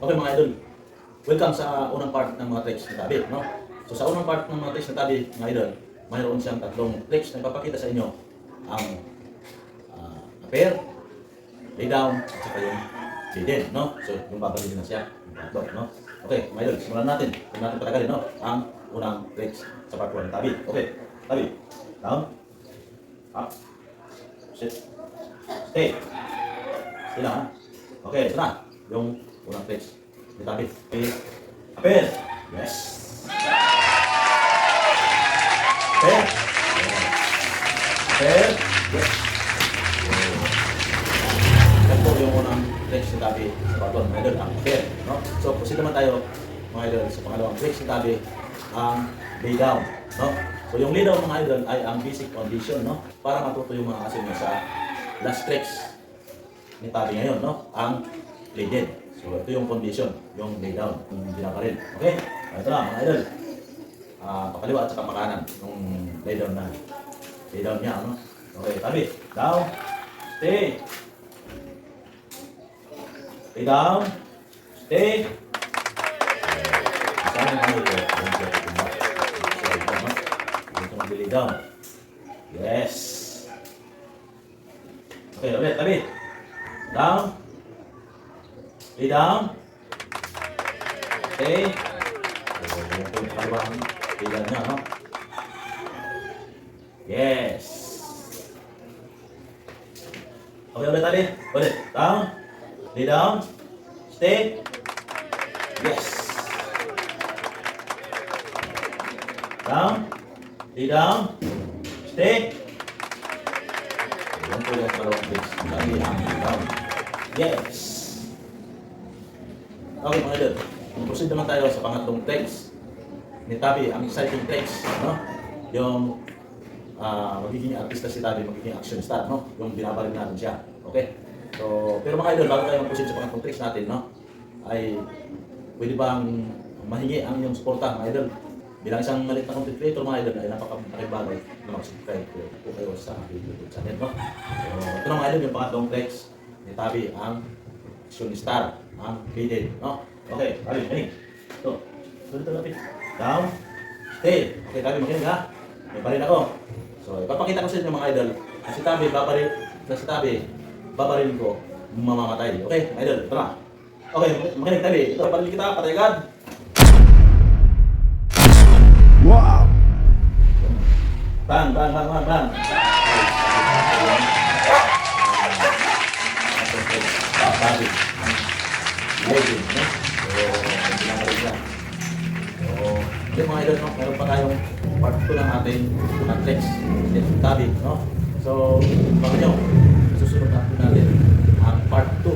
Okay mga idol, welcome sa unang part ng mga tricks na tabi, no? So sa unang part ng mga tricks na tabi, mga idol, mayroon siyang tatlong tricks na ipapakita sa inyo. Ang pair, lay down, at saka yung hidden, no? So yung babalikin na siya, yung tatlo, no? Okay, mga idol, simulan natin. Kung natin patagalin, no? Ang unang tricks sa part 1 ng tabi. Okay, tabi, down, up, sit, stay. Stay lang, ha? Okay, ito na. Yung unang tricks. Ditabi. Okay. Apel. Yes. Apel. Apel. Yes. Yan po yung unang tricks ni Tabi sa part 1, mga idol, ang apel. No? So, proceed naman tayo, mga idol, sa pangalawang tricks ni Tabi, ang lay down. No? So, yung lay down, mga idol, ay ang basic condition, no? Para matuto yung mga asin nyo sa last tricks ni Tabi ngayon, no? Ang lay dead. So, ito yung condition, yung lay down, yung binakarin. Okay? Ito na, mga idol. Pakaliwa at saka pakanan, yung lay down na. Lay down niya, ano? Okay, Tabi. Down. Stay. Lay down. Stay. Saan yung ano ito? Ito mag-lay down. Yes. Okay, ulit, Tabi. Down. Lay down. Okay. So, yung po yung kalawang lay down niya, no? Yes. Okay, ulit, Tabi. Ulit. Down. Lay down. Stay. Yes. Down. Lay down. Stay. Yan po yung kalawang legs. Lagi ang lay down. Yes. Okay mga idol, proceed naman tayo sa pangatlong text ni Tabi, ang exciting text, no? Yung magiging artista si Tabi, magiging action star, no? Yung binabarin natin siya, okay? So, pero mga idol, bago tayo mag-proceed sa pangatlong text natin, no? Ay, pwede bang mahingi ang inyong suporta, mga idol? Bilang isang maliit na content creator, mga idol, ay napaka-malaking bagay na mag-subscribe po kayo sa aking YouTube channel, no? So, ito na mga idol, yung pangatlong text ni Tabi, ang action star, ang faded, no? Okay, Tabi, makinig. Ito. Ito, Tabi. Down. Stay. Okay, Tabi, makinig ha. May baril ako. So, ipapakita ko sa inyo mga idol. Si Tabi, babarilin ko, mamamatay. Okay, idol, ito na. Okay, makinig Tabi. Ito, baril kita, patay agad. Wow! Bang, bang, bang, bang, bang. Tabi. Lady, no? So, hindi na rin yan. So, yung mga idol, no? Meron pa tayong part 2 ng ating tricks with Tabi, no? So, baka nyo, susunod natin ang part 2